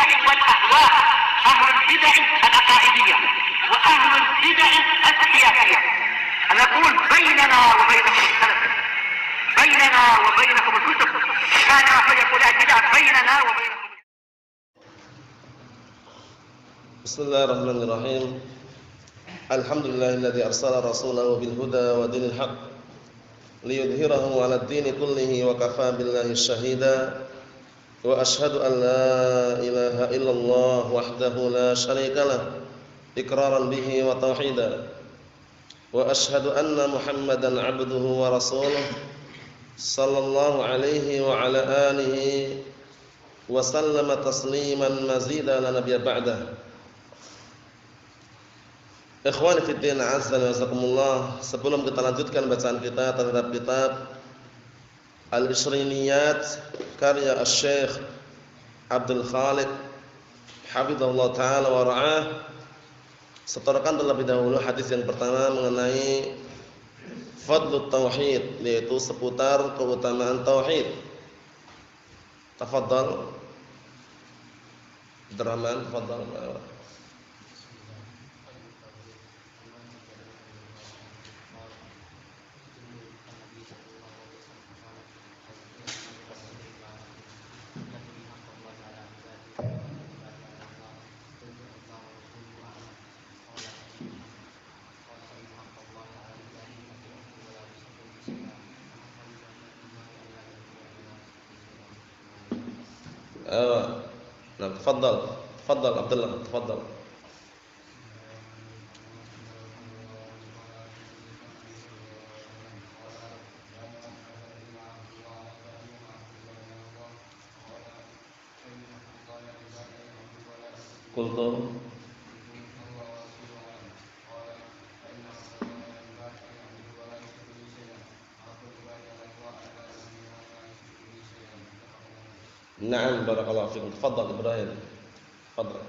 البدع والأهواء، أهل البدع العقائدية وأهل البدع السياسية. نقول بيننا وبينكم السلف، بيننا وبينكم الكتب، كان فيقول البدع بيننا وبينكم. بسم الله الرحمن الرحيم. الحمد لله الذي أرسل رسوله بالهدى ودين الحق ليظهره على الدين كله وكفى بالله شهيدا وأشهد أن لا إله إلا الله وحده لا شريك له إقرارا به وتوحيدا وأشهد أن محمدا عبده ورسوله صلى الله عليه وعلى آله وسلم تسليما مزيدا لا نبي بعده. Ikhwani fi din, azza wa jazakumullah. Sebelum kita lanjutkan bacaan kita terhadap kitab Al-Ishriniyat karya Asy-Syaikh Abdul Khaliq hafizahullah taala wa ra'ah, setorkan terlebih dahulu hadis yang pertama mengenai fadlut tauhid, yaitu seputar keutamaan tauhid. Tafadhal Abdurrahman, tafadhal. نعم تفضل تفضل عبد الله تفضل. قلت نعم بارك الله فيكم. تفضل إبراهيم تفضل.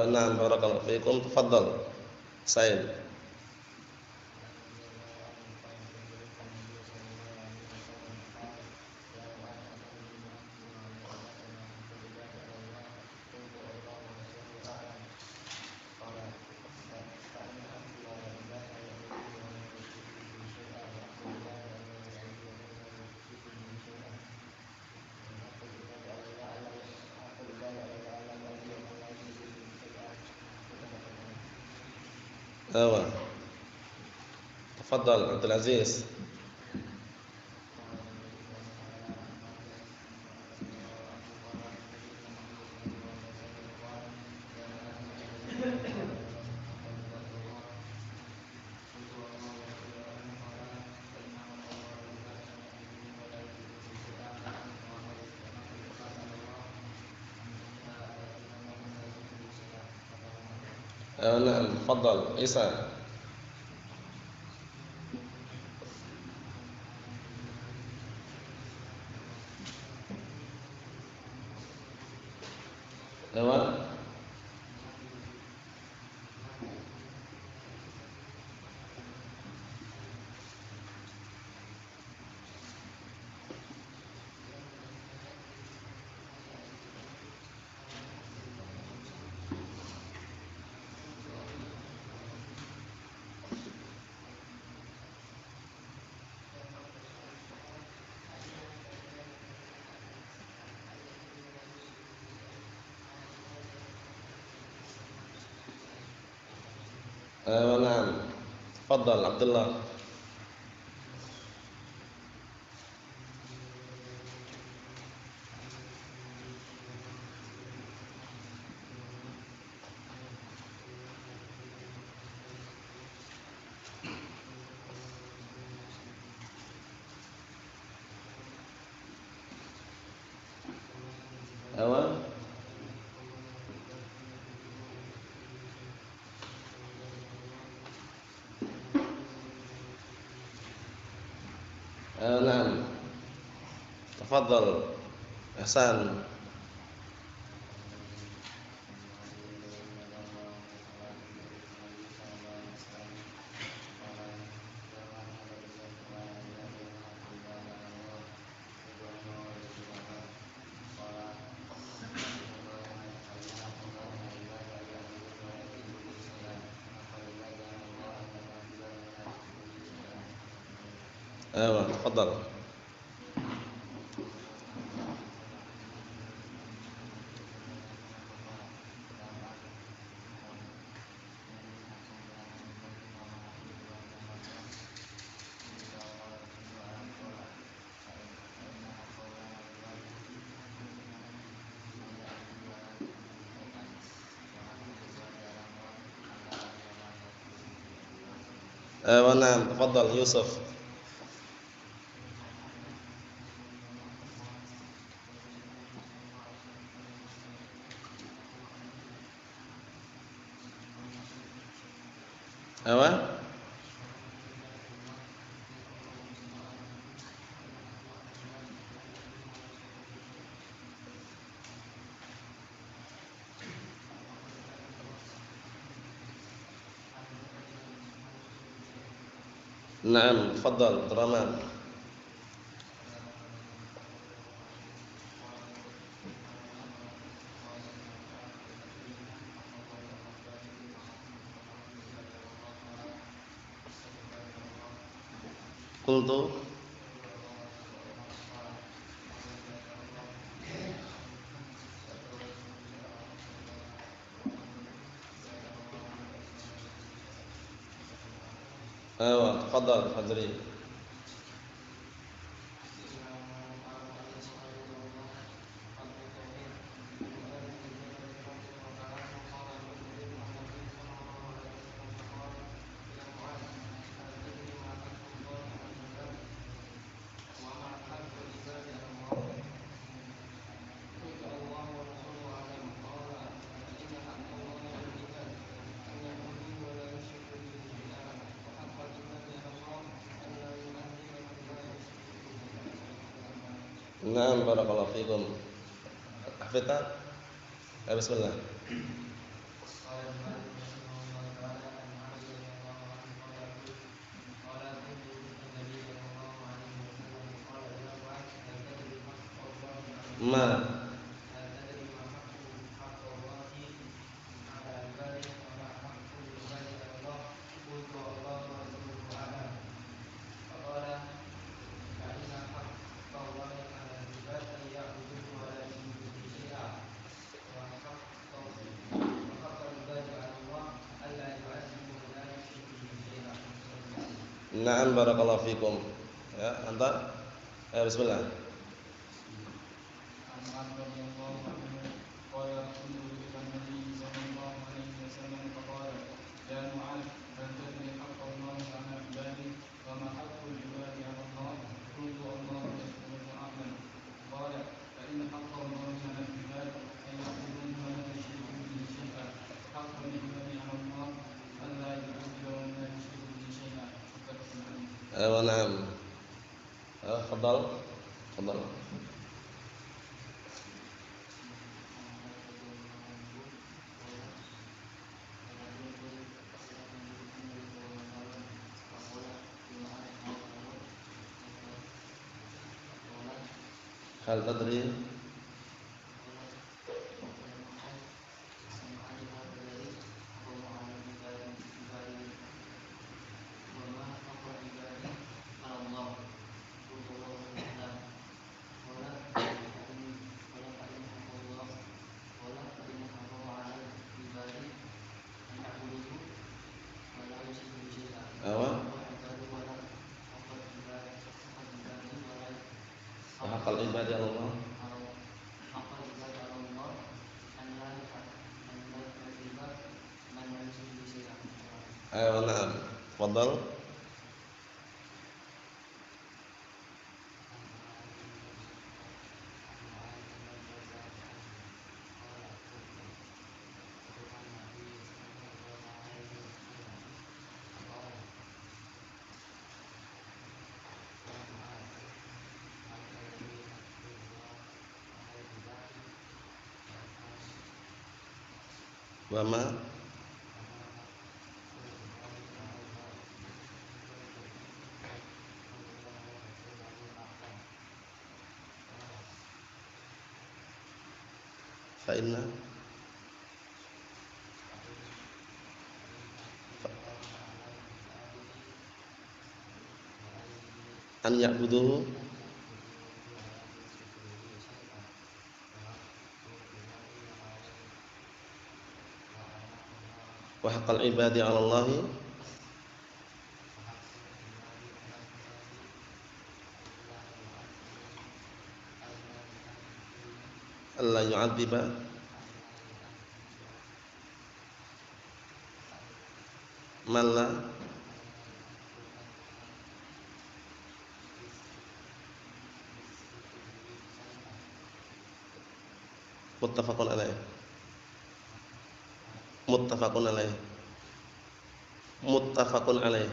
نعم بارك الله فيكم. تفضل سعيد. تفضل عبد العزيز. نعم تفضل عيسى. نعم تفضل عبد الله. Naam. Tafadhal. Ihsan. Tafadhal. Naam, tafadhal Yusuf. Apa? Naam, tafadhal Abdurrahman. Qultu tafadhal Fajri. Naam, barakallahu fikum. Hafidha? Bismillah. Ma Naam, barakallahu fikum. Ya, anta? Bismillah. Naam. Tafadhal. Tafadhal. Hal tadri? Apa? Haqqal ibadi Allah. Naam. Tafadhal. Wa ma fa inna an ya'buduhu wa haqqal ibadi 'ala Allahi alla yu'adziba man la muttafaqun alaih. Muttafaqun alaih. Muttafaqun alaih.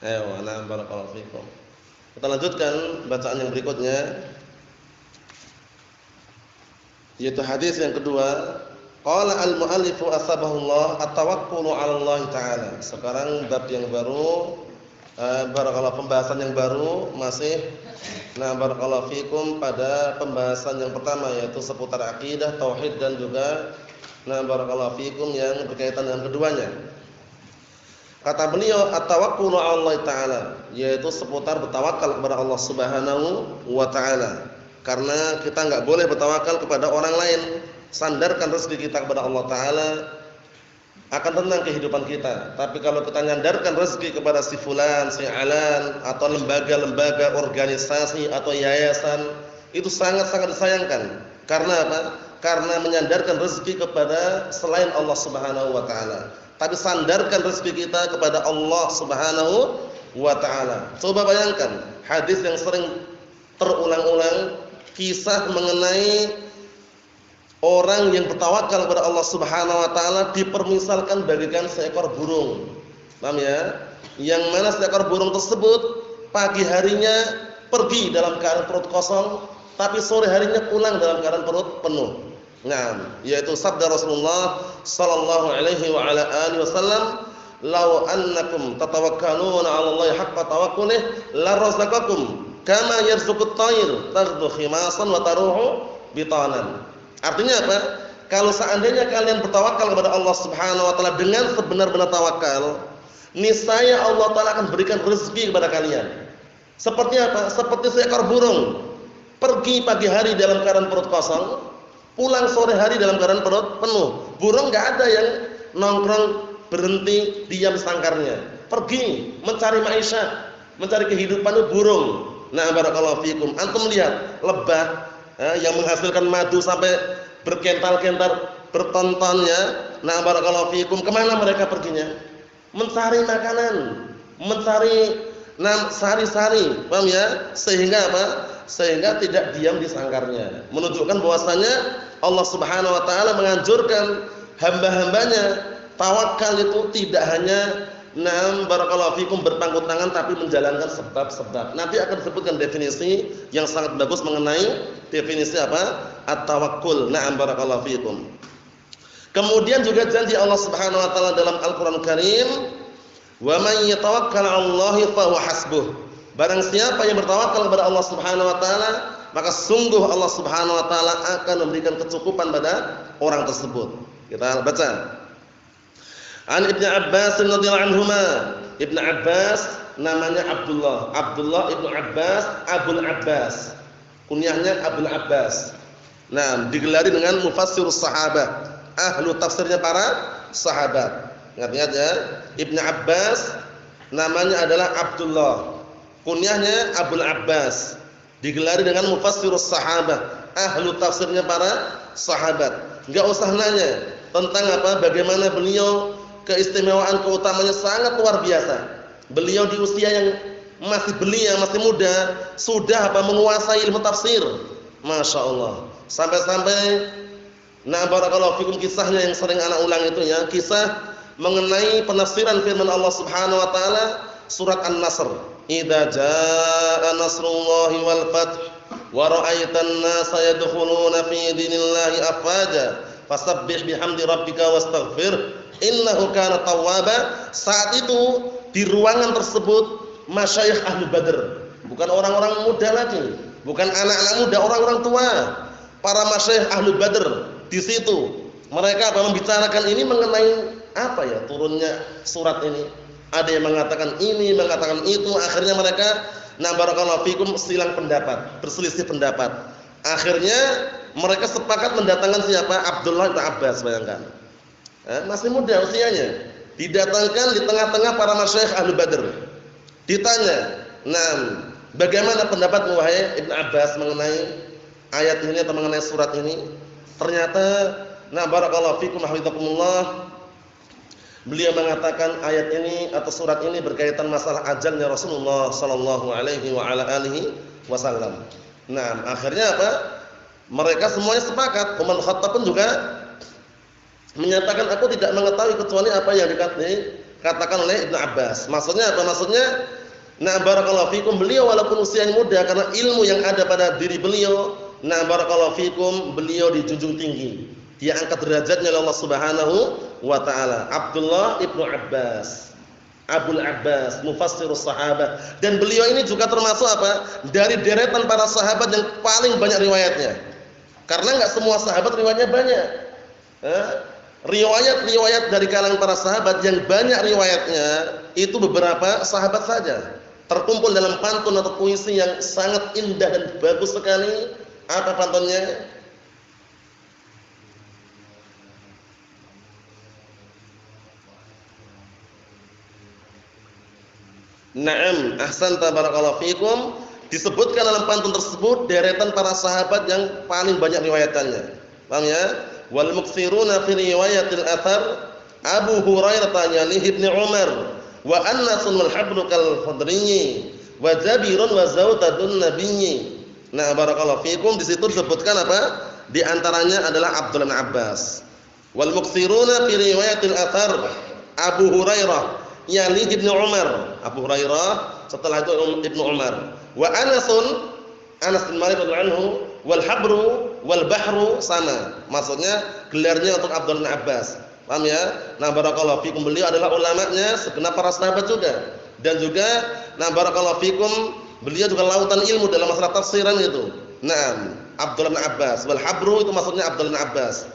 Ayo, ana barakallahu fikum. Kita lanjutkan bacaan yang berikutnya, yaitu hadis yang kedua. Qala al-mu'allifu asbahullah at-tawakkulu 'ala Allah taala. Sekarang bab yang baru, barakallahu, pembahasan yang baru masih barakallahu fikum pada pembahasan yang pertama, yaitu seputar akidah, tauhid dan juga barakallahu fikum yang berkaitan dengan keduanya. Kata beliau at-tawakkulu 'ala Allah taala, yaitu seputar bertawakal kepada Allah Subhanahu wa taala. Karena kita enggak boleh bertawakal kepada orang lain. Sandarkan rezeki kita kepada Allah taala, akan tenang kehidupan kita. Tapi kalau kita nyandarkan rezeki kepada si fulan, si alan, atau lembaga-lembaga, organisasi atau yayasan, itu sangat-sangat disayangkan. Karena apa? Karena menyandarkan rezeki kepada selain Allah Subhanahu wa taala. Tapi sandarkan rezeki kita kepada Allah Subhanahu wa taala. Coba bayangkan hadis yang sering terulang-ulang, kisah mengenai orang yang bertawakal kepada Allah Subhanahu wa taala dipermisalkan bagaikan seekor burung. Paham ya? Yang mana seekor burung tersebut pagi harinya pergi dalam keadaan perut kosong, tapi sore harinya pulang dalam keadaan perut penuh. Nah, yaitu sabda Rasulullah sallallahu alaihi wa ala alihi wasallam, "Law annakum tatawakkaluna 'ala Allahi haqqa tawakkulih la razaqakum kama yarzuqut tayr taghdu khimasan wa taruhu bitanan." Artinya apa? Kalau seandainya kalian bertawakal kepada Allah Subhanahu wa taala dengan sebenar-benar tawakal, niscaya Allah taala akan berikan rezeki kepada kalian. Seperti apa? Seperti seekor burung pergi pagi hari dalam keadaan perut kosong, pulang sore hari dalam keadaan perut penuh. Burung enggak ada yang nongkrong berhenti diam di sangkarnya. Pergi mencari maisha, mencari kehidupan itu burung. Nah, barakallahu fikum. Antum lihat lebah yang menghasilkan madu sampai berkental-kental bertontonnya. Nah, barakallahu fikum, kemana mereka perginya? Mencari makanan, mencari sari-sari, paham ya? Sehingga apa? Sehingga tidak diam di sangkarnya. Menunjukkan bahwasanya Allah Subhanahu wa taala menganjurkan hamba-hambanya tawakal itu tidak hanya barakallahu fikum berpangku tangan, tapi menjalankan sebab-sebab. Nanti akan disebutkan definisi yang sangat bagus mengenai definisi apa? At-tawakkul. Na'am barakallahu fikum. Kemudian juga janji Allah Subhanahu wa taala dalam Al-Qur'an Karim, "Wa may yatawakkal 'ala Allahi fa huwa hasbuh." Barang siapa yang bertawakal kepada Allah Subhanahu wa taala, maka sungguh Allah Subhanahu wa taala akan memberikan kecukupan pada orang tersebut. Kita baca. An Ibnu Abbas radhiyallahu anhuma. Ibnu Abbas namanya Abdullah. Abdullah Ibnu Abbas, Abul Abbas. Kunyahnya Abul Abbas. Nah, digelari dengan mufassirus sahabat. Ahlu tafsirnya para sahabat. Ingat-ingat ya. Ibnu Abbas namanya adalah Abdullah. Kunyahnya Abul Abbas. Digelari dengan mufassirus sahabat. Ahlu tafsirnya para sahabat. Enggak usah nanya tentang apa, bagaimana beliau, keistimewaan keutamanya sangat luar biasa. Beliau di usia yang masih belia, masih muda, sudah menguasai ilmu tafsir. Masya Allah. Sampai-sampai barakallahu fikum, kisahnya yang sering anak ulang itu ya, kisah mengenai penafsiran firman Allah Subhanahu wa taala surat An-Nasr. Idza jaa nasrullahi wal fath wa ra'aitan nasa yadkhuluna fi dinillahi afwaja Fasabbih bihamdi rabbika wastaghfir innahu kana tawwaba. Saat itu di ruangan tersebut masyayikh ahli Badr, bukan orang-orang muda lagi, bukan anak-anak muda, orang-orang tua, para masyayikh ahli Badr di situ. Mereka membicarakan ini mengenai apa ya, turunnya surat ini. Ada yang mengatakan ini, mengatakan itu. Akhirnya mereka, barakallahu fikum, silang pendapat, berselisih pendapat. Akhirnya mereka sepakat mendatangkan siapa? Abdullah bin Abbas, bayangkan. Masih muda usianya. Didatangkan di tengah-tengah para masyayikh ahli Badr. Ditanya, bagaimana pendapatmu wahai Ibnu Abbas mengenai ayat ini atau mengenai surat ini? Ternyata, barakallahu fikum hafizakumullah, beliau mengatakan ayat ini atau surat ini berkaitan masalah ajalnya Rasulullah sallallahu alaihi wa ala alihi wasallam. Akhirnya apa? Mereka semuanya sepakat. Umar bin Khattab pun juga menyatakan, aku tidak mengetahui kecuali apa yang dikatakan oleh Ibnu Abbas. Maksudnya apa? Maksudnya, barakallahu fikum, beliau walaupun usianya muda, karena ilmu yang ada pada diri beliau, barakallahu fikum, beliau dijunjung tinggi. Dia angkat derajatnya oleh Allah Subhanahu wa taala. Abdullah ibnu Abbas, Abul Abbas, mufassirus sahabat, dan beliau ini juga termasuk apa? Dari deretan para sahabat yang paling banyak riwayatnya. Karena enggak semua sahabat riwayatnya banyak. Riwayat-riwayat dari kalangan para sahabat yang banyak riwayatnya itu beberapa sahabat saja. Terkumpul dalam pantun atau puisi yang sangat indah dan bagus sekali. Apa pantunnya? Ahsanta barakallahu fikum. Disebutkan dalam pantun tersebut deretan para sahabat yang paling banyak riwayatannya. Paham ya? Wal muksiruna fi riwayatil athar Abu Hurairah yalih Ibnu Umar wa Anasun wal habru kal khudri wa Jabirun wa Zawdatun nabiyyi. Barakallahu fikum, di situ disebutkan apa? Di antaranya adalah Abdullah bin Abbas. Wal muksiruna fi riwayatil athar Abu Hurairah yalih Ibnu Umar. Abu Hurairah, setelah itu Ibnu Umar. Wa Anasun, Anas bin Malik radhiyallahu anhu, wal habru wal bahru, sama. Maksudnya gelarnya untuk Abdullah bin Abbas. Paham ya? Barakallahu fikum, beliau adalah ulamanya segenap para sahabat juga. Dan juga barakallahu fikum, beliau juga lautan ilmu dalam masalah tafsiran itu. Abdullah bin Abbas, wal habru itu maksudnya Abdullah bin Abbas.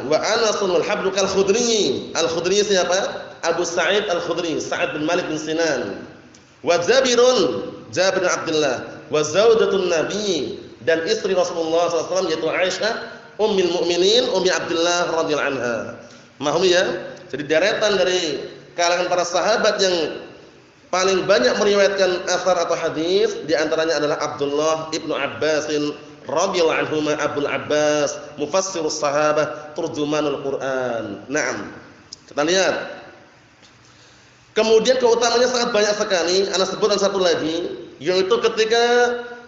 Wa Anasun wal habru kal khudri. Al-Khudri siapa? Abu Sa'id Al-Khudri, Sa'ad bin Malik bin Sinan. Wa Jabirun, Jabir bin Abdullah. Wa Zawdatun Nabi, dan istri Rasulullah SAW yaitu Aisyah Ummul Mukminin Ummi Abdullah radhiyallahu anha. Mahum ya? Jadi deretan dari kalangan para sahabat yang paling banyak meriwayatkan asar atau hadis di antaranya adalah Abdullah ibnu Abbas radhiyallahu anhuma, Abul Abbas, mufassirus sahabah, turjumanul Quran. Kita lihat. Kemudian keutamanya sangat banyak sekali. Ana sebutkan satu lagi, yaitu ketika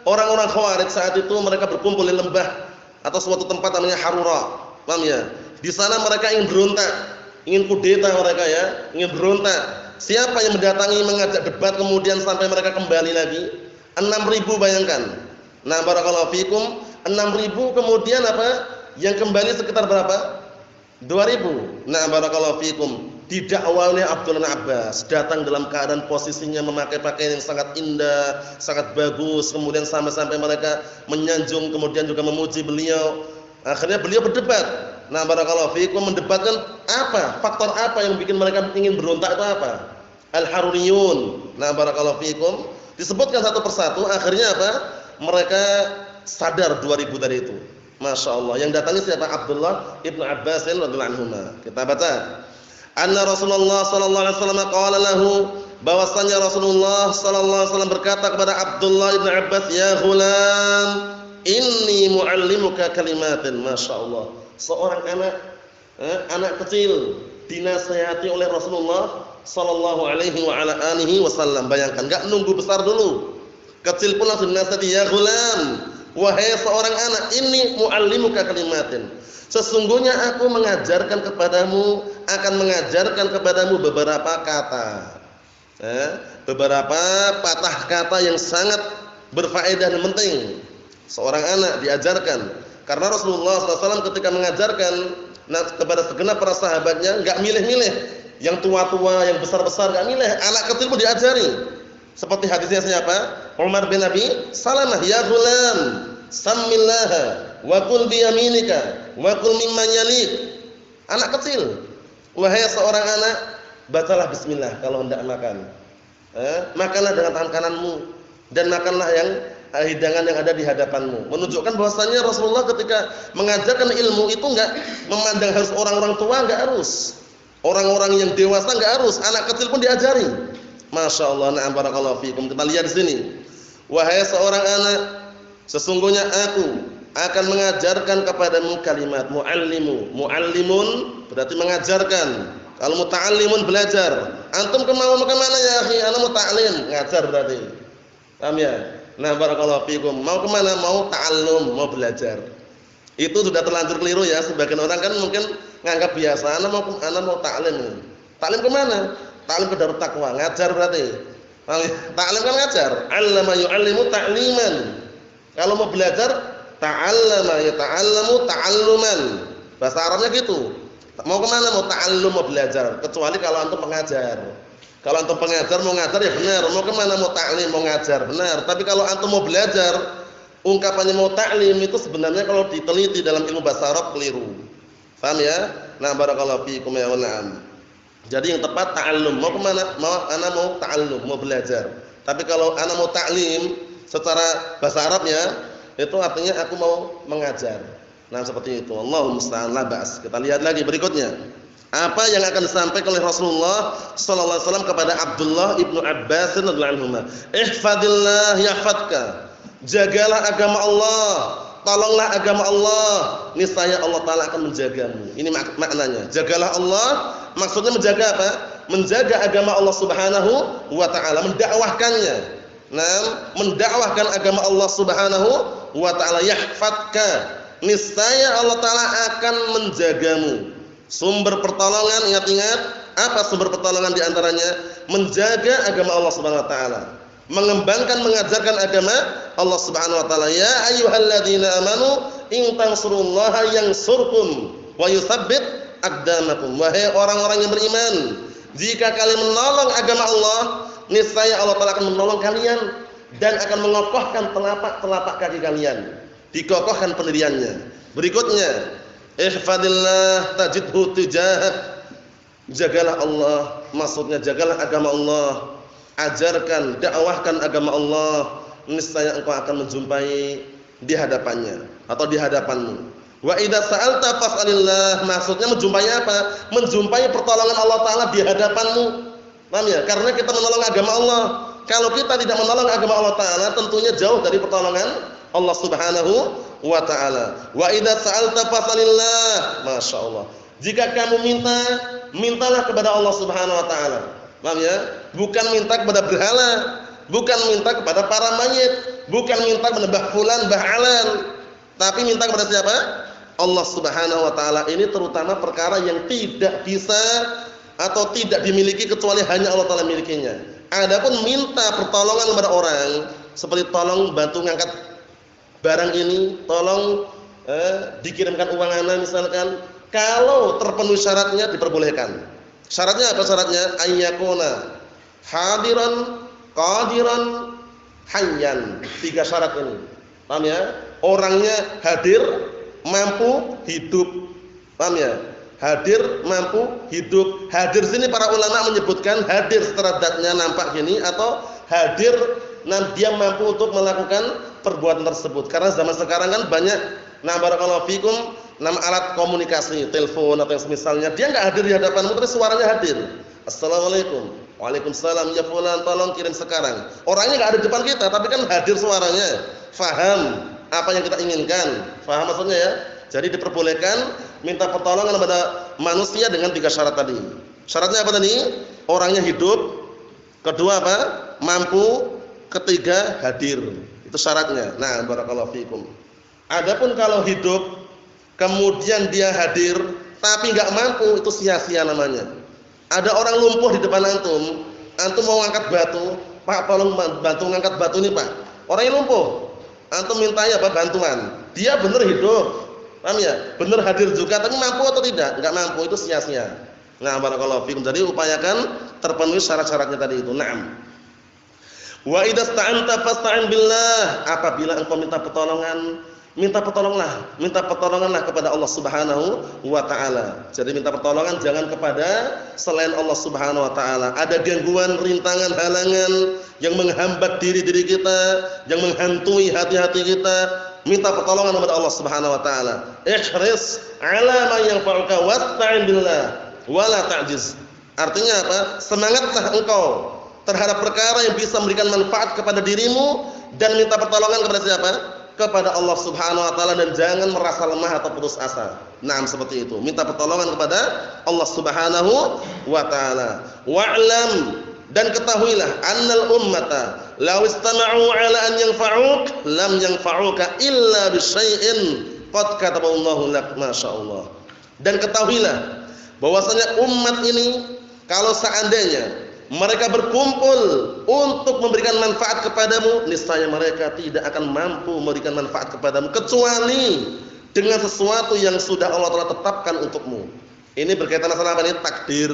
orang-orang Khawarij saat itu mereka berkumpul di lembah atau suatu tempat namanya Harura. Paham ya? Di sana mereka ingin berontak, ingin kudeta mereka ya, ingin berontak. Siapa yang mendatangi mengajak debat kemudian sampai mereka kembali lagi? 6.000, bayangkan. Barakallahu fikum, 6.000 kemudian apa? Yang kembali sekitar berapa? 2.000. Barakallahu fikum. Didakwah oleh Abdullah bin Abbas, datang dalam keadaan posisinya memakai pakaian yang sangat indah, sangat bagus, kemudian sampai mereka menyanjung, kemudian juga memuji beliau. Akhirnya beliau berdebat. Barakallahu fikum, mendebatkan apa? Faktor apa yang bikin mereka ingin berontak itu apa? Al-Haruriyun. Barakallahu fikum, disebutkan satu persatu. Akhirnya apa? Mereka sadar 2.000 tadi itu. Masya Allah. Yang datangnya siapa? Abdullah ibnu Abbas radhiyallahu anhu. Kita baca. Anna Rasulullah sallallahu alaihi wasallam qala lahu, bahwasanya Rasulullah sallallahu alaihi wasallam berkata kepada Abdullah ibnu Abbas, ya ghulam, inni muallimuka kalimatin. Masya Allah. Seorang anak kecil dinasihati oleh Rasulullah sallallahu alaihi wa ala alihi wasallam. Bayangkan, enggak nunggu besar dulu. Kecil pun langsung dinasihati, ya ghulam, wahai seorang anak, inni muallimuka kalimatin. Sesungguhnya aku mengajarkan kepadamu, akan mengajarkan kepadamu beberapa kata, beberapa patah kata yang sangat berfaedah dan penting. Seorang anak diajarkan. Karena Rasulullah SAW ketika mengajarkan kepada segenap para sahabatnya enggak milih-milih, yang tua-tua, yang besar-besar enggak milih, anak kecil pun diajari. Seperti hadisnya siapa? Umar bin Abi Salamah, ya ghulam, sammillaha wa kul bi yaminika wa kul mimman yalik. Anak kecil, wahai seorang anak, bacalah bismillah kalau hendak makan. Makanlah dengan tangan kananmu dan makanlah yang hidangan yang ada di hadapanmu. Menunjukkan bahwasanya Rasulullah ketika mengajarkan ilmu itu enggak memandang harus orang-orang tua, enggak harus. Orang-orang yang dewasa enggak harus, anak kecil pun diajari. Masya Allah, na'am barakallahu fikum. Kita lihat di sini. Wahai seorang anak, sesungguhnya aku akan mengajarkan kepadamu kalimat muallimu. Muallimun berarti mengajarkan. Kalau muta'allimun belajar. Antum mau ke mana ya akhi? Ana muta'allim, ngajar berarti. Paham ya? Nah, barakallahu fikum. Mau ke mana? Mau ta'allum, mau belajar. Itu sudah terlanjur keliru ya. Sebagian orang kan mungkin nganggap biasa. Ana mau ta'lim. Ta'lim ke mana? Ta'lim ke Darut Taqwa, ngajar berarti. Ta'lim kan ngajar. 'Allama yu'allimu ta'liman. Kalau mau belajar, ta'allama yata'allamu ta'alluman. Bahasa Arabnya gitu. Mau kemana? Mau ta'allum, mau belajar. Kecuali kalau antum pengajar. Kalau antum pengajar mau ngajar ya benar. Mau kemana? Mau ta'lim, mau ngajar, benar. Tapi kalau antum mau belajar, ungkapannya mau ta'lim itu sebenarnya kalau diteliti dalam ilmu bahasa Arab keliru. Paham ya? Nah, barakallahu fiikum ya na'am. Jadi yang tepat ta'allum. Mau kemana? Ana mau ta'allum, mau belajar. Tapi kalau ana mau ta'lim secara bahasa Arabnya itu artinya aku mau mengajar. Nah, seperti itu. Allahumma musta'an, la ba's. Kita lihat lagi berikutnya. Apa yang akan disampaikan oleh Rasulullah sallallahu alaihi wasallam kepada Abdullah ibnu Abbas radhiyallahu anhuma. Ihfadillah yahfadka. Jagalah agama Allah, tolonglah agama Allah, niscaya Allah taala akan menjagamu. Ini maknanya. Jagalah Allah, maksudnya menjaga apa? Menjaga agama Allah Subhanahu wa taala, mendakwahkannya. Nah, mendakwahkan agama Allah Subhanahu wa taala, yahfadka. Niscaya Allah taala akan menjagamu. Sumber pertolongan, ingat-ingat, apa sumber pertolongan di antaranya? Menjaga agama Allah Subhanahu wa taala. Mengembangkan, mengajarkan agama Allah Subhanahu wa taala. Ya ayyuhalladzina amanu in tansurullaha yansurkum wa yutsabbit aqdamakum. Wahai orang-orang yang beriman, jika kalian menolong agama Allah, niscaya Allah taala akan menolong kalian dan akan mengokohkan telapak kaki kalian. Dikokohkan pendiriannya. Berikutnya, ihfadillah tajidhu tujahak. Jagalah Allah, maksudnya jagalah agama Allah. Ajarkan, dakwahkan agama Allah, niscaya engkau akan menjumpai di hadapannya atau di hadapanmu. Wa idza sa'alta fas'alillah, maksudnya menjumpai apa? Menjumpai pertolongan Allah taala di hadapanmu. Paham ya? Karena kita menolong agama Allah. Kalau kita tidak menolong agama Allah taala, tentunya jauh dari pertolongan Allah Subhanahu wa taala. Wa idza sa'alta fas'alillah. Masyaallah. Jika kamu minta, mintalah kepada Allah Subhanahu wa taala. Paham ya? Bukan minta kepada berhala, bukan minta kepada para mayit, bukan minta kepada Mbah Fulan, Mbah Alan, tapi minta kepada siapa? Allah Subhanahu wa taala. Ini terutama perkara yang tidak bisa atau tidak dimiliki kecuali hanya Allah taala milikinya. Adapun minta pertolongan kepada orang, seperti tolong bantu ngangkat barang ini, tolong dikirimkan uang ana misalkan, kalau terpenuhi syaratnya diperbolehkan. Syaratnya apa syaratnya? Ayyakuna hadiran, qadiran, hayyan. 3 syarat ini. Paham ya? Orangnya hadir, mampu, hidup. Paham ya? Hadir, mampu, hidup. Hadir sini para ulama menyebutkan hadir secara zatnya nampak gini atau hadir dia mampu untuk melakukan perbuatan tersebut. Karena zaman sekarang kan banyak barakallahu fikum alat komunikasi, telepon atau yang semisalnya, dia enggak hadir di hadapanmu tapi suaranya hadir. Assalamualaikum. Waalaikumsalam. Ya fulan, tolong kirim sekarang. Orangnya enggak ada di depan kita tapi kan hadir suaranya. Faham apa yang kita inginkan. Faham maksudnya ya? Jadi diperbolehkan minta pertolongan kepada manusia dengan 3 syarat tadi. Syaratnya apa tadi? Orangnya hidup. Kedua apa? Mampu. Ketiga hadir. Itu syaratnya. Nah, barakallahu fikum. Adapun kalau hidup kemudian dia hadir tapi enggak mampu, itu sia-sia namanya. Ada orang lumpuh di depan antum, antum mau angkat batu, Pak tolong bantu ngangkat batu ini Pak. Orangnya lumpuh, antum mintanya apa? Bantuan. Dia benar hidup, Paham ya? Benar hadir juga tapi mampu atau tidak? Enggak mampu, itu sia-sia. Nah, barakallahu fikum. Jadi upayakan terpenuhi syarat-syaratnya tadi itu. Naam. Wa idza sta'anta fasta'in billah. Apabila engkau minta pertolongan, minta pertolonganlah kepada Allah Subhanahu wa taala. Jadi minta pertolongan jangan kepada selain Allah Subhanahu wa taala. Ada gangguan, rintangan, halangan yang menghambat diri-diri kita, yang menghantui hati-hati kita, minta pertolongan kepada Allah Subhanahu wa taala. Ihris 'ala ma yanfa'uka wasta'in billah wala ta'jiz. Artinya apa? Semangatlah engkau terhadap perkara yang bisa memberikan manfaat kepada dirimu dan minta pertolongan kepada siapa? Kepada Allah Subhanahu wa taala, dan jangan merasa lemah atau putus asa. Naam, seperti itu. Minta pertolongan kepada Allah Subhanahu wa taala. Wa'lam, dan ketahuilah annal ummata law istama'u 'ala an yanfa'uk lam yanfa'uka illa bisyai'in qad kataballahu lak, masyaallah. Dan ketahuilah bahwasanya umat ini kalau seandainya mereka berkumpul untuk memberikan manfaat kepadamu, niscaya mereka tidak akan mampu memberikan manfaat kepadamu kecuali dengan sesuatu yang sudah Allah Taala tetapkan untukmu. Ini berkaitan masalah apa ini? Takdir.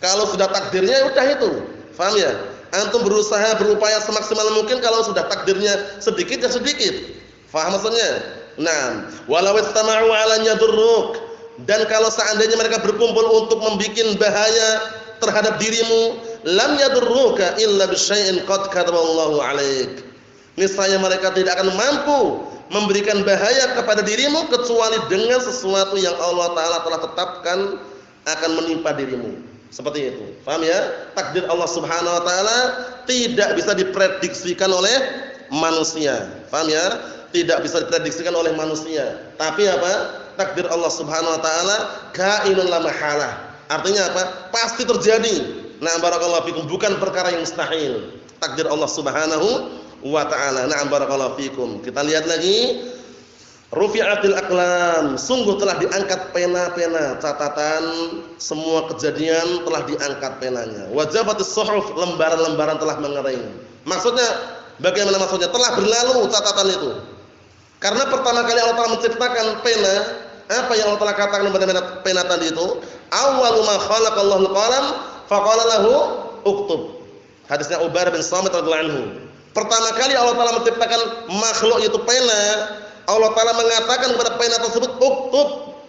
Kalau sudah takdirnya udah itu. Paham ya? Antum berusaha berupaya semaksimal mungkin, kalau sudah takdirnya sedikit ya sedikit. Paham maksudnya? Nah, walau istama'u 'ala yadurruk, dan kalau seandainya mereka berkumpul untuk membuat bahaya terhadap dirimu, lam yadurruka illa bisyai'in qad kataballahu 'alaik. Niscaya mereka tidak akan mampu memberikan bahaya kepada dirimu kecuali dengan sesuatu yang Allah taala telah tetapkan akan menimpa dirimu. Seperti itu. Paham ya? Takdir Allah Subhanahu wa taala tidak bisa diprediksikan oleh manusia. Paham ya? Tidak bisa diprediksikan oleh manusia. Tapi apa? Takdir Allah Subhanahu wa taala kainun la mahalah. Artinya apa? Pasti terjadi. Nah, barakallahu fikum, bukan perkara yang mustahil. Takdir Allah Subhanahu wa taala. Nah, barakallahu fikum. Kita lihat lagi. Rufi'atil aqlam, sungguh telah diangkat pena-pena catatan, semua kejadian telah diangkat penanya. Wajabatis suhuf, lembaran-lembaran telah mengering. Maksudnya bagaimana maksudnya? Telah berlalu catatan itu. Karena pertama kali Allah Taala menciptakan pena, apa yang Allah Taala katakan kepada pena tadi itu? Awwalu ma khalaqallahu al-qalam faqala lahu uktub. Hadisnya Ubadah bin Samit radhiyallahu anhu. Pertama kali Allah Taala menciptakan makhluk itu pena, Allah Taala mengatakan kepada pena tersebut, uktub,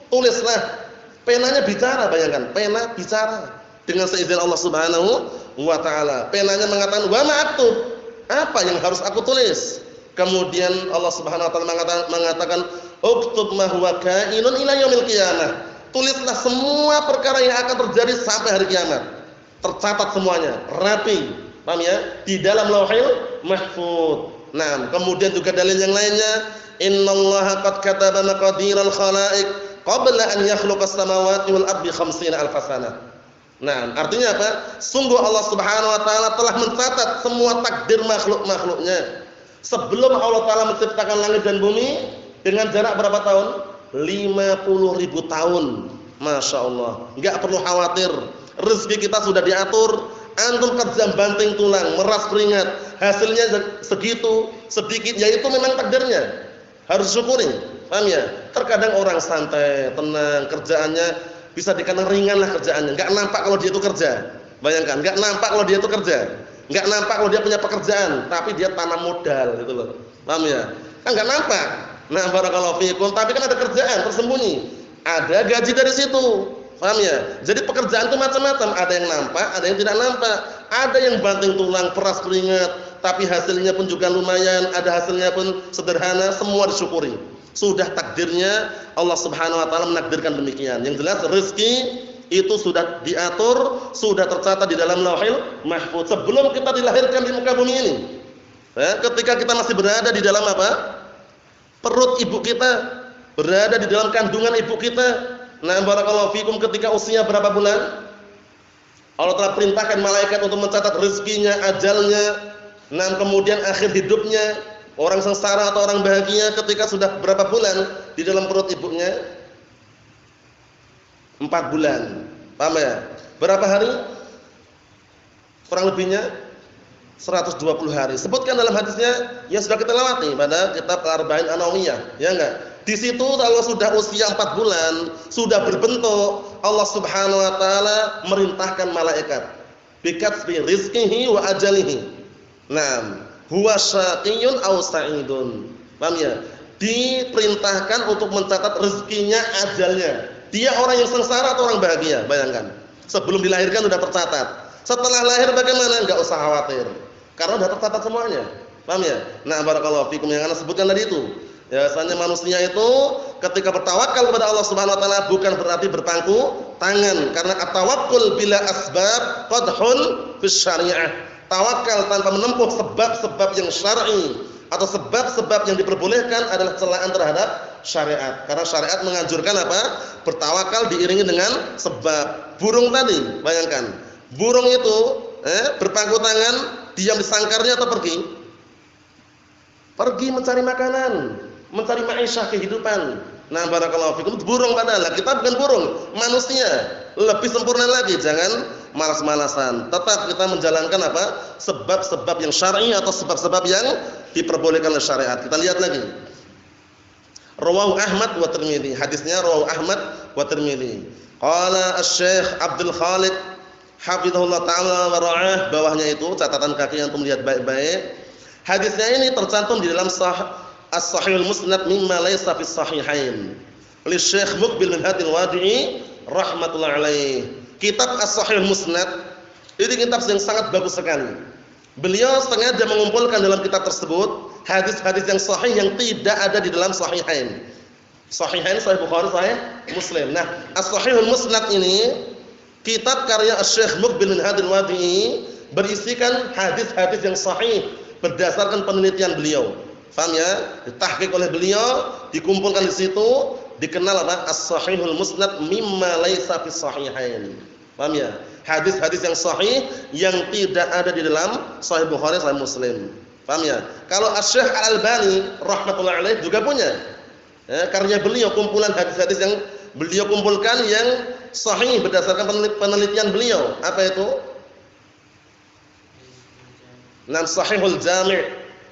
tulislah. Penanya bicara, bayangkan, pena bicara dengan seizin Allah Subhanahu wa taala. Penanya mengatakan, wa ma aktub, apa yang harus aku tulis? Kemudian Allah Subhanahu wa taala mengatakan, uktub ma huwa kainun ila yaumil qiyamah. Tulislah semua perkara yang akan terjadi sampai hari kiamat. Tercatat semuanya, rapi. Paham ya? Di dalam Lauhil Mahfuz. Nah, kemudian juga dalil yang lainnya, innallaha qad kataba maqadiral khalaiq qabla an yakhluqas samawati wal ardi 50 alf sanah. Nah, artinya apa? Sungguh Allah Subhanahu wa taala telah mencatat semua takdir makhluk-makhluknya sebelum Allah taala menciptakan langit dan bumi dengan jarak berapa tahun? 50.000 tahun. Masya Allah. Enggak perlu khawatir. Rezeki kita sudah diatur. Antum kerja banting tulang, meras keringat, hasilnya segitu, sedikit, yaitu memang takdirnya. Harus syukuri. Paham ya? Terkadang orang santai, tenang, kerjaannya bisa dikatakan ringan lah kerjaannya. Enggak nampak kalau dia itu kerja. Bayangkan, enggak nampak kalau dia itu kerja. Enggak nampak kalau dia punya pekerjaan, tapi dia tanam modal gitu loh. Paham ya? Kan enggak nampak. Nah, barakallahu fiikum, tapi kan ada kerjaan tersembunyi. Ada gaji dari situ. Paham ya? Jadi pekerjaan itu macam-macam, ada yang nampak, ada yang tidak nampak. Ada yang banting tulang, peras keringat, tapi hasilnya pun juga lumayan, ada hasilnya pun sederhana, semua disyukuri. Sudah takdirnya Allah Subhanahu wa taala menakdirkan demikian. Yang jelas rezeki itu sudah diatur, sudah tercatat di dalam Lauhil Mahfuz sebelum kita dilahirkan di muka bumi ini. Ya, ketika kita masih berada di dalam apa? Perut ibu kita, berada di dalam kandungan ibu kita. Nah, barakallahu fikum, ketika usia berapa bulan? Allah telah perintahkan malaikat untuk mencatat rezekinya, ajalnya. Nah, kemudian akhir hidupnya, orang sengsara atau orang bahagia ketika sudah berapa bulan di dalam perut ibunya? 4 bulan. Paham ya? Berapa hari? Kurang lebihnya 120 hari. Sebutkan dalam hadisnya yang sudah kita lewati pada kitab Al-Arba'in An-Nawawiyah, ya enggak? Di situ kalau sudah usia 4 bulan, sudah berbentuk, Allah Subhanahu wa taala merintahkan malaikat bikatsbi rizqihi wa ajalihi. Naam, huwa syaqiyun aw sa'idun. Paham ya? Diperintahkan untuk mencatat rezekinya, ajalnya. Dia orang yang sengsara atau orang bahagia? Bayangkan. Sebelum dilahirkan sudah tercatat. Setelah lahir bagaimana? Enggak usah khawatir. Karena sudah tercatat semuanya. Paham ya? Nah, barakallahu fikum yang Anda sebutkan tadi itu. Ya, biasanya manusia itu ketika bertawakal kepada Allah Subhanahu wa taala bukan berarti berpangku tangan, karena at-tawakkul bila asbab qadhun fis syariah. Tawakal tanpa menempuh sebab-sebab yang syar'i atau sebab-sebab yang diperbolehkan adalah celaan terhadap syariat. Karena syariat menganjurkan apa? Bertawakal diiringi dengan sebab. Burung tadi, bayangkan. Burung itu berpangku tangan, diam di sangkarnya atau pergi? Pergi mencari makanan, mencari ma'isyah, kehidupan. Nah, barakallahu fikum, burung padahal. Kita bukan burung, manusia. Lebih sempurna lagi, jangan malas-malasan. Tetap kita menjalankan apa? Sebab-sebab yang syar'i atau sebab-sebab yang diperbolehkan oleh syariat. Kita lihat lagi. Rawahu Ahmad wa Tirmidzi. Hadisnya rawahu Ahmad wa Tirmidzi. Qala Asy-Syaikh Abdul Khalid hafizahullah taala wa ra'ah, bawahnya itu catatan kaki yang antum lihat baik-baik. Hadisnya ini tercantum di dalam As-Sahihul Musnad mimma laysa fis sahihain. Oleh Syekh Muqbil bin Hadi Al-Wadi'i rahmatullah alaih. Kitab As-Sahihul Musnad ini kitab yang sangat bagus sekali. Beliau sengaja mengumpulkan dalam kitab tersebut hadis-hadis yang sahih yang tidak ada di dalam sahihain. Sahihain Sahih Bukhari, Sahih Muslim. Nah, As-Sahihul Musnad ini kitab karya Syekh Muqbil bin Hadi Al-Wadi'i berisikan hadis-hadis yang sahih berdasarkan penelitian beliau. Paham ya? Ditahqiq oleh beliau, dikumpulkan di situ, dikenal apa? As-Sahihul Musnad mimma laisa fis sahihain. Paham ya? Hadis-hadis yang sahih yang tidak ada di dalam Sahih Bukhari, Sahih Muslim. Paham ya? Kalau Asy-Syaikh Al-Albani rahmatullah alaih juga punya karya beliau, kumpulan hadis-hadis yang beliau kumpulkan yang sahih berdasarkan penelitian beliau. Apa itu? Nam Sahihul Jami'.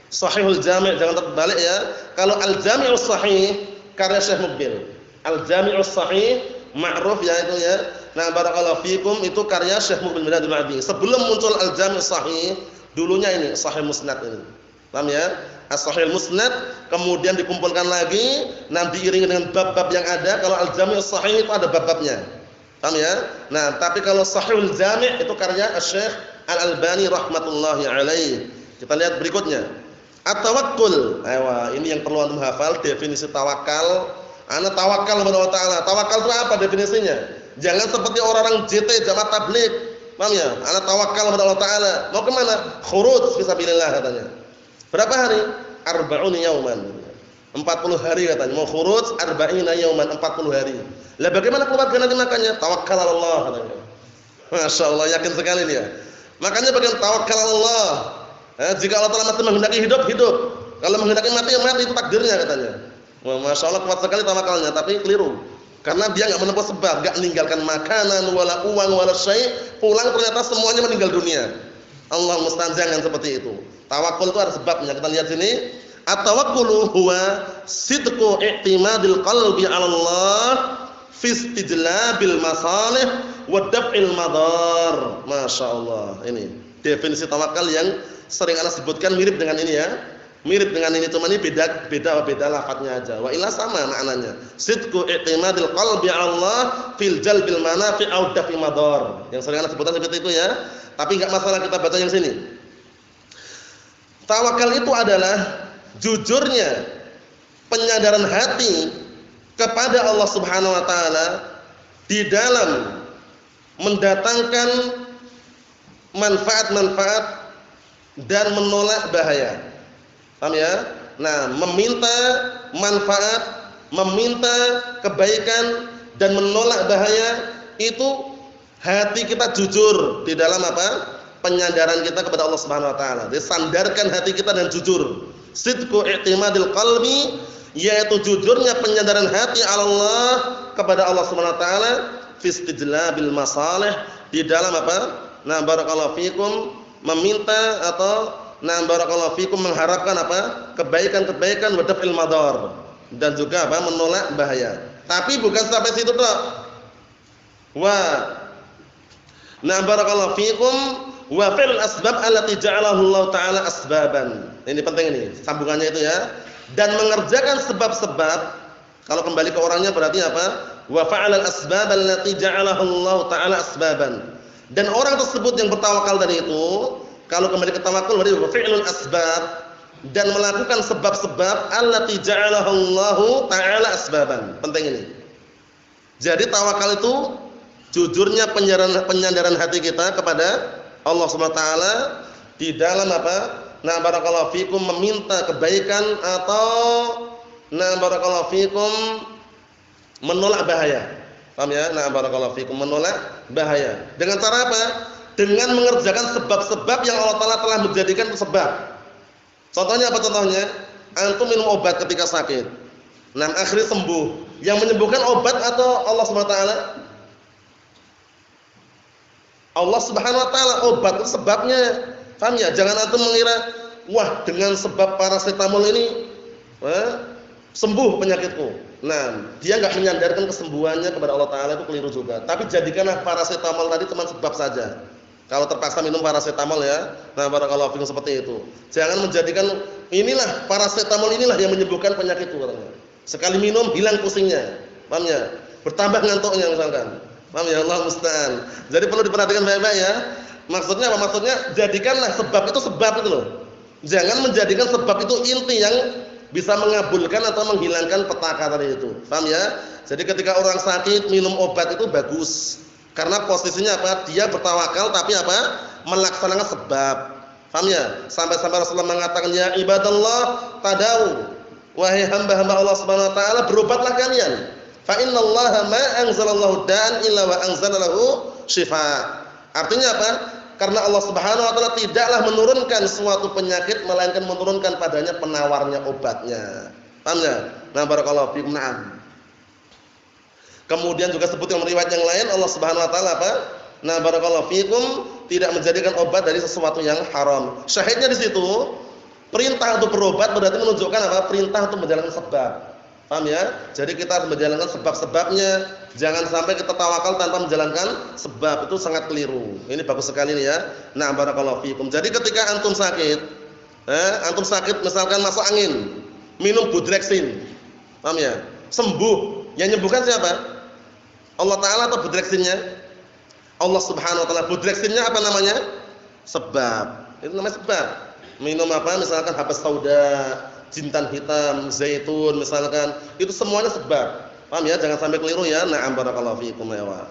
Sahihul Jami', jangan terbalik ya. Kalau Al-Jami'us Sahih karya Syekh Muqbil. Al-Jami'us Sahih ma'ruf ya itu ya. Nah, barakallahu fikum, itu karya Syekh Muqbil bin Hadi Al-Wadi'i. Sebelum muncul Al-Jami'us Sahih, dulunya ini Sahih Musnad ini. Paham ya? As-Sahihul Musnad kemudian dikumpulkan lagi, nanti diiringi dengan bab-bab yang ada. Kalau Al-Jami'us Sahih itu ada bab-babnya. Paham ya? Nah, tapi kalau Sahihul Jami' itu karya Syekh Al-Albani rahmatullahi alaih. Kita lihat berikutnya. At-tawakkul. Ini yang perlu antum hafal definisi tawakal. Ana tawakal kepada Allah Taala. Tawakal itu apa definisinya? Jangan seperti orang-orang JT jamaah tabligh. Paham ya? Ana tawakal kepada Allah Taala. Mau ke mana? Khuruj fisabilillah katanya. Berapa hari? 40 yauman. 40 hari katanya. Mau khuruj 40 yauman, 40 hari. Lah bagaimana keluarga nanti makannya? Tawakkal Allah katanya. Masya Allah, yakin sekali dia. Makanya bagian tawakal Allah. Jika Allah Taala masih menghendaki hidup, hidup. Kalau menghendaki mati, ya mati, itu takdirnya katanya. Masya Allah, kuat sekali tawakalnya, tapi keliru. Karena dia enggak menempuh sebab, enggak meninggalkan makanan, wala uang, wala syai', pulang ternyata semuanya meninggal dunia. Allah musta'an, jangan seperti itu. Tawakul itu ada sebabnya. Kita lihat sini. At-tawakkulu huwa sidqu i'timadil qalbi 'ala Allah fi istijlabil masalih wa daf'il madar. Masya Allah. Ini definisi tawakal yang sering Anda sebutkan, mirip dengan ini ya. Mirip dengan ini, cuma ini beda lafadznya aja. Wa illa sama maknanya. Sidqu i'timadil qalbi 'ala Allah fil jalbil manafi' aw daf'il madar. Yang sering Anda sebutkan seperti itu ya. Tapi enggak masalah, kita baca yang sini. Tawakal itu adalah jujurnya penyadaran hati kepada Allah Subhanahu wa taala di dalam mendatangkan manfaat-manfaat dan menolak bahaya. Paham ya? Nah, meminta manfaat, meminta kebaikan dan menolak bahaya, itu hati kita jujur di dalam apa? Penyadaran kita kepada Allah Subhanahu wa taala. Jadi sandarkan hati kita dan jujur. Sidqu i'timadil qalbi, yaitu jujurnya penyadaran hati Allah kepada Allah Subhanahu wa taala fi istijlabil masalih, di dalam apa? Nah, barakallahu fikum, meminta atau barakallahu fikum mengharapkan apa? Kebaikan-kebaikan wa daf'il madar dan juga apa? Menolak bahaya. Tapi bukan sampai situ tok. Barakallahu fikum wa fil asbab allati ja'alahu Allah taala asbaban. Ini penting ini, sambungannya itu ya. Dan mengerjakan sebab-sebab, kalau kembali ke orangnya berarti apa? Wa fa'alal asbab allati ja'alahu Allah taala asbaban. Dan orang tersebut yang bertawakal dari itu, kalau kembali ke tawakal berarti wa fi'lul asbab dan melakukan sebab-sebab allati ja'alahu Allah taala asbaban. Penting ini. Jadi tawakal itu jujurnya penyandaran hati kita kepada Allah Subhanahu wa taala di dalam apa? Barakallahu fikum meminta kebaikan atau barakallahu fikum menolak bahaya. Paham ya? Barakallahu fikum menolak bahaya. Dengan cara apa? Dengan mengerjakan sebab-sebab yang Allah taala telah menjadikan itu sebab. Contohnya apa contohnya? Antum minum obat ketika sakit. Akhirnya sembuh. Yang menyembuhkan obat atau Allah Subhanahu wa taala? Allah Subhanahu wa taala, obat itu sebabnya. Paham ya? Jangan antum mengira, wah dengan sebab parasetamol ini sembuh penyakitku. Dia enggak menyandarkan kesembuhannya kepada Allah taala, itu keliru juga. Tapi jadikanlah parasetamol tadi cuma sebab saja. Kalau terpaksa minum parasetamol ya. Barakallahu fikum seperti itu. Jangan menjadikan inilah parasetamol inilah yang menyembuhkan penyakitku katanya. Sekali minum hilang pusingnya. Paham ya? Bertambah ngantuknya misalkan. Paham ya? Allah musta'an. Jadi perlu diperhatikan baik-baik ya. Maksudnya apa? Maksudnya jadikanlah sebab itu sebab itu loh. Jangan menjadikan sebab itu inti yang bisa mengabulkan atau menghilangkan petaka tadi itu. Paham ya? Jadi ketika orang sakit minum obat itu bagus. Karena posisinya apa? Dia bertawakal tapi apa? Melaksanakan sebab. Paham ya? Sampai-sampai Rasulullah mengatakan ya ibadallah tadau. Wahai hamba-hamba Allah Subhanahu wa taala, berobatlah kalian. Fa innallaha ma anzalallahu da'an illa wa anzalahu shifa. Artinya apa? Karena Allah Subhanahu wa taala tidaklah menurunkan suatu penyakit melainkan menurunkan padanya penawarnya obatnya. Paham ya? Barakallahu fikum. Kemudian juga sebut dalam riwayat yang lain Allah Subhanahu wa taala apa? Barakallahu fikum tidak menjadikan obat dari sesuatu yang haram. Syahidnya di situ perintah untuk berobat berarti menunjukkan apa? Perintah untuk menjalankan sebab. Paham ya? Jadi kita harus menjalankan sebab-sebabnya. Jangan sampai kita tawakal tanpa menjalankan sebab, itu sangat keliru. Ini bagus sekali nih ya. Barakallahu fikum. Jadi ketika antum sakit, misalkan masuk angin, minum Budrexin. Paham ya? Sembuh. Yang nyembuhkan siapa? Allah taala atau Budrexinnya? Allah Subhanahu wa taala. Budrexinnya apa namanya? Sebab. Itu namanya sebab. Minum apa? Misalkan habas sauda, jintan hitam, zaitun misalkan, itu semuanya sebab. Paham ya? Jangan sampai keliru ya. Barakallahu fiikum ya.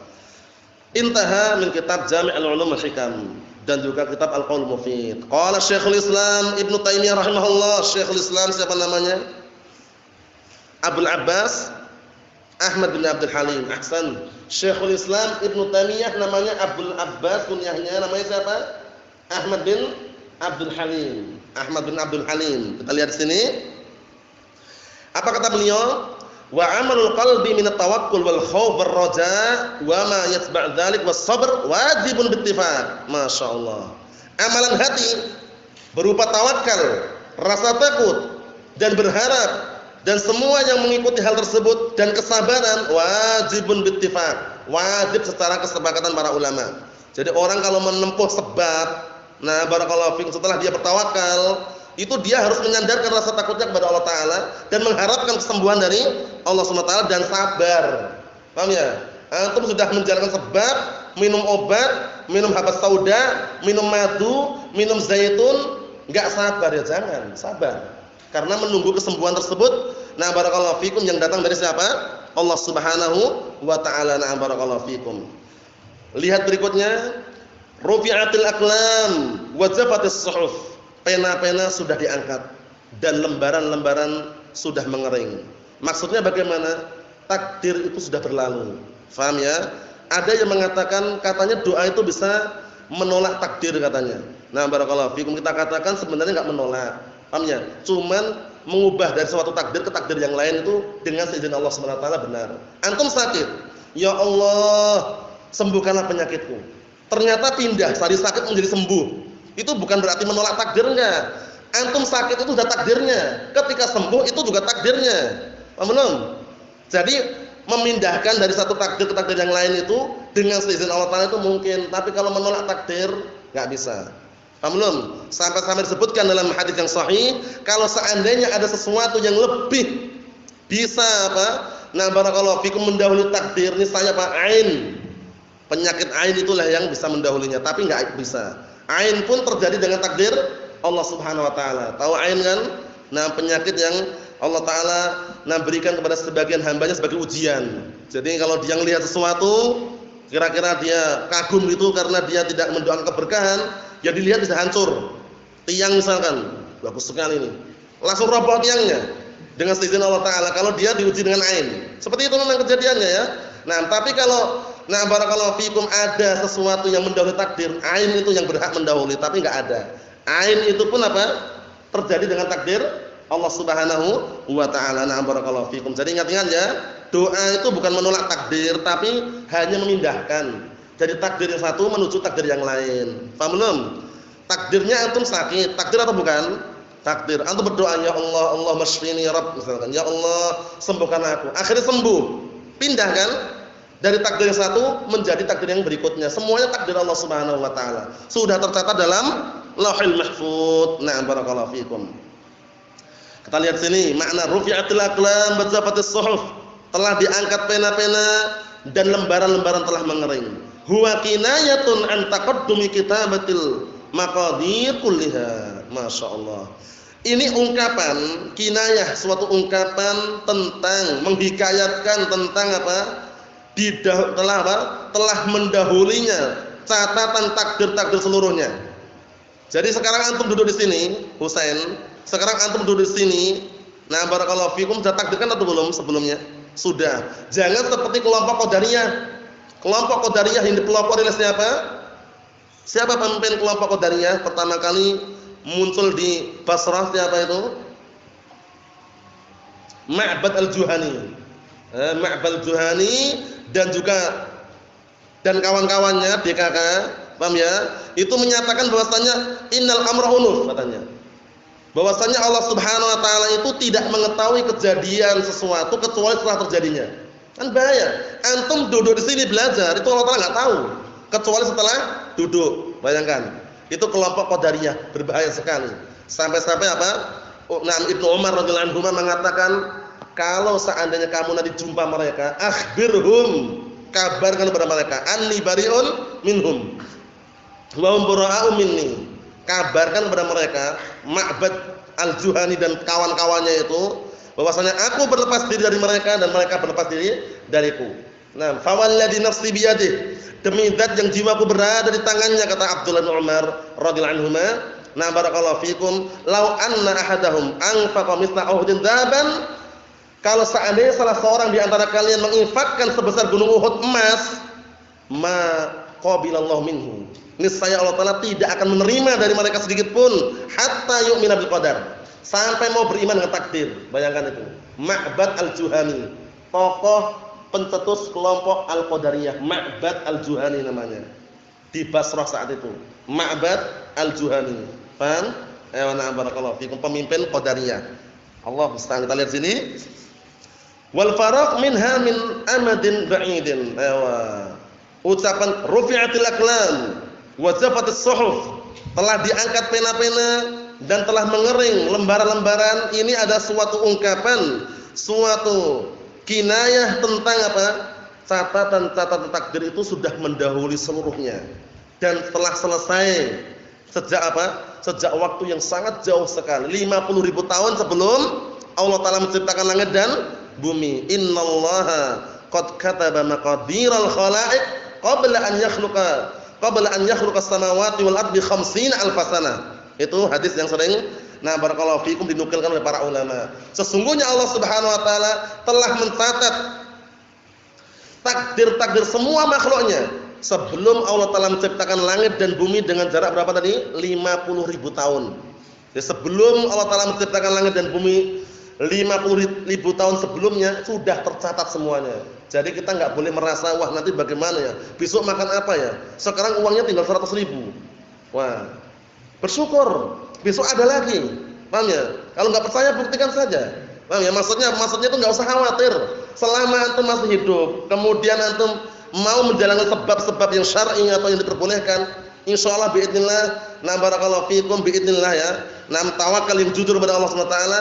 Intaha min kitab Jami' al-Ulum wal-Hikam dan juga kitab Al-Qaul Mufid. Qala Syekhul Islam Ibnu Taimiyah rahimahullah. Syekhul Islam siapa namanya? Abdul Abbas Ahmad bin Abdul Halim. Ahsan. Syekhul Islam Ibnu Taimiyah namanya Abdul Abbas, kunyahnya namanya siapa? Ahmad bin Abdul Halim. Ahmad bin Abdul Halim. Kita lihat di sini. Apa kata beliau? Wa amalul qalbi min at-tawakkul wal khauf war raja wa ma yatba' dzalik was sabr wajibun bittifaq. Masyaallah. Amalan hati berupa tawakal, rasa takut dan berharap dan semua yang mengikuti hal tersebut dan kesabaran wajibun bittifaq. Wajib secara kesepakatan para ulama. Jadi orang kalau menempuh sebab, barakallahu fiikum, setelah dia bertawakal, itu dia harus menyandarkan rasa takutnya kepada Allah taala dan mengharapkan kesembuhan dari Allah Subhanahu wa taala dan sabar. Paham ya? Antum sudah menjalankan sebab, minum obat, minum habas sauda, minum madu, minum zaitun, enggak sabar ya, jangan, sabar. Karena menunggu kesembuhan tersebut, barakallahu fiikum, yang datang dari siapa? Allah Subhanahu wa taala. Barakallahu fiikum. Lihat berikutnya, rufi'atil aqlam wa jafatis suhuf. Pena-pena sudah diangkat dan lembaran-lembaran sudah mengering. Maksudnya bagaimana? Takdir itu sudah berlalu. Faham ya? Ada yang mengatakan katanya doa itu bisa menolak takdir katanya. Barakallahu fiikum, kita katakan sebenarnya enggak menolak. Paham ya? Cuman mengubah dari suatu takdir ke takdir yang lain itu dengan seizin Allah Subhanahu wa taala benar. Antum sakit, ya Allah, sembuhkanlah penyakitku. Ternyata pindah dari sakit menjadi sembuh. itu bukan berarti menolak takdirnya. Antum sakit itu sudah takdirnya. Ketika sembuh itu juga takdirnya. Paham belum? Jadi memindahkan dari satu takdir ke takdir yang lain itu dengan seizin Allah Ta'ala itu mungkin. Tapi kalau menolak takdir nggak bisa. Paham belum? Sampai-sampai disebutkan dalam hadis yang sahih, kalau seandainya ada sesuatu yang lebih bisa apa? Nah, barakallahu fikum mendahului takdir, niscaya apa? Ain. Penyakit ain itulah yang bisa mendahulinya, tapi enggak bisa. Ain pun terjadi dengan takdir Allah Subhanahu wa taala. Tahu ain kan? Nah, penyakit yang Allah Ta'ala berikan kepada sebagian hambanya sebagai ujian. Jadi kalau dia melihat sesuatu, kira-kira dia kagum gitu karena dia tidak mendoakan keberkahan, ya dilihat bisa hancur. Tiang misalkan, bagus sekali ini. Langsung roboh tiangnya dengan seizin Allah Ta'ala kalau dia diuji dengan ain. Seperti itu memang kejadiannya ya. Nah, tapi kalau barakallahu fikum ada sesuatu yang mendahului takdir, ain itu yang berhak mendahului, tapi enggak ada. Ain itu pun apa? Terjadi dengan takdir Allah Subhanahu wa taala. Nah, barakallahu fikum. Jadi ingat-ingat ya, doa itu bukan menolak takdir, tapi hanya memindahkan dari takdir yang satu menuju takdir yang lain. Paham belum? Takdirnya antum sakit, takdir atau bukan? Takdir. Antum berdoa, ya Allah, Allahumma shfini ya Rabb, misalkan, ya Allah, sembuhkan aku. Akhirnya sembuh. Pindah kan? Dari takdir yang satu menjadi takdir yang berikutnya. Semuanya takdir Allah Subhanahu wa taala. Sudah tercatat dalam Lauhul Mahfuz. Nah, barakallahu fikum. Kita lihat sini, makna rufi'atil aqlam wa jafatis suhuf. Telah diangkat pena-pena dan lembaran-lembaran telah mengering. Huwa kinayatun an taqaddumi kitabatil maqadir kulliha. Masyaallah. Ini ungkapan kinayah, suatu ungkapan tentang menghikayatkan tentang apa? Telah mendahulinya catatan takdir-takdir seluruhnya. Jadi sekarang antum duduk di sini, Husain. Sekarang antum duduk di sini. Nah, barakallahu fikum, sudah takdirkan atau belum sebelumnya? Sudah. Jangan seperti kelompok Qadariyah. Kelompok Qadariyah yang dipelopori oleh siapa? Siapa pemimpin kelompok Qadariyah? Pertama kali muncul di Basrah siapa itu? Ma'bad al-Juhani. Ma'bad al-Juhani dan juga dan kawan-kawannya DKK, paham ya? Itu menyatakan bahwasanya innal amra unuf, katanya. Bahwasanya Allah Subhanahu wa taala itu tidak mengetahui kejadian sesuatu kecuali setelah terjadinya. Kan bahaya. Antum duduk di sini belajar, itu Allah taala enggak tahu kecuali setelah duduk. Bayangkan. Itu kelompok Qadariyah, berbahaya sekali. Sampai-sampai apa? Ibnu Umar radhiyallahu anhu mengatakan, kalau seandainya kamu nanti jumpa mereka, akhbirhum, kabarkan kepada mereka, anni bari'un minhum wa hum bura'u minni. Kabarkan kepada mereka, Ma'bad al-Juhani dan kawan-kawannya itu, bahwasanya aku berlepas diri dari mereka dan mereka berlepas diri dariku. Nah, fawalladzi nafsi biyadihi, demi zat yang jiwaku berada di tangannya, kata Abdullah bin Umar radhiyallahu anhuma. Nah, barakallahu fikum, law anna ahadahum anfaqa mithla Uhudin dzaban, kalau seandainya salah seorang di antara kalian menginfakkan sebesar gunung Uhud emas, ma qabilallahu minhu, niscaya Allah Ta'ala tidak akan menerima dari mereka sedikit pun, hatta yu'mina bil qadar, sampai mau beriman dengan takdir. Bayangkan itu. Ma'bad al-Juhani, tokoh pencetus kelompok Al-Qadariyah, Ma'bad al-Juhani namanya, di Basrah saat itu. Ma'bad al-Juhani, paham? Nah, barakallahu fikum, pemimpin Qadariyah. Allah musta'an. Kita lihat sini. Wal faraq minha min amadin ba'idin. Ucapan rufi'atil aqlam wa jafatis suhuf, telah diangkat pena-pena dan telah mengering lembaran-lembaran. Ini ada suatu ungkapan, suatu kinayah tentang apa? Catatan-catatan takdir itu sudah mendahului seluruhnya dan telah selesai sejak apa? Sejak waktu yang sangat jauh sekali, 50.000 tahun sebelum Allah Ta'ala menciptakan langit dan bumi. Innallaha qad kataba maqadiral khalaiq qabla an yakhluqa as-samawati wal ardi 50 alf sanah. Itu hadis yang sering barakallahu fikum dinukilkan oleh para ulama. Sesungguhnya Allah Subhanahu wa taala telah mencatat takdir-takdir semua makhluknya sebelum Allah Ta'ala menciptakan langit dan bumi dengan jarak berapa tadi? 50.000 tahun. Jadi sebelum Allah Ta'ala menciptakan langit dan bumi 50.000 tahun sebelumnya sudah tercatat semuanya. Jadi kita nggak boleh merasa, wah nanti bagaimana ya, besok makan apa ya, sekarang uangnya tinggal 100.000. Wah, bersyukur, besok ada lagi. Paham ya? Kalau nggak percaya buktikan saja. Paham ya? Maksudnya itu nggak usah khawatir. Selama antum masih hidup, kemudian antum mau menjalankan sebab-sebab yang syar'i atau yang diperbolehkan, insyaallah biidznillah, na barakallahu fikum biidznillah ya. Nam tawakal yang jujur kepada Allah Subhanahu wa taala,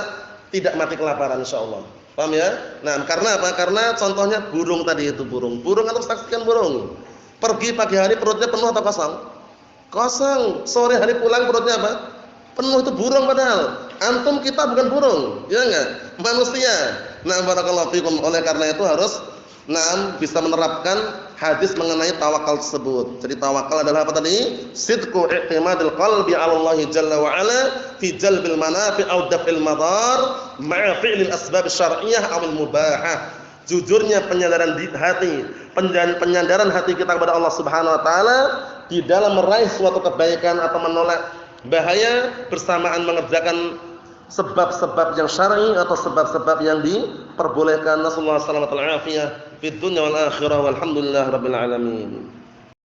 tidak mati kelaparan insyaallah. Paham ya? Nah, karena apa? Karena contohnya burung tadi itu burung. Burung antum saksikan burung. Pergi pagi hari perutnya penuh atau kosong? Kosong. Sore hari pulang perutnya apa? Penuh. Itu burung padahal. Antum kita bukan burung, ya enggak? Manusia. Nah, barakallahu fikum. Oleh karena itu harus bisa menerapkan hadis mengenai tawakal tersebut. Jadi tawakal adalah apa tadi? Sidqu i'timadil qalbi 'ala Allah jalla wa 'ala fi jalbil manafi' aw daf'il madar ma'a fi'lil asbab syar'iyyah aw al mubahah. Jujurnya penyandaran hati, penyandaran hati kita kepada Allah Subhanahu wa taala di dalam meraih suatu kebaikan atau menolak bahaya bersamaan mengerjakan sebab-sebab yang syar'i atau sebab-sebab yang diperbolehkan. Nasallahu alaihi wasallam fid dunya wal akhirah walhamdulillah rabbil alamin.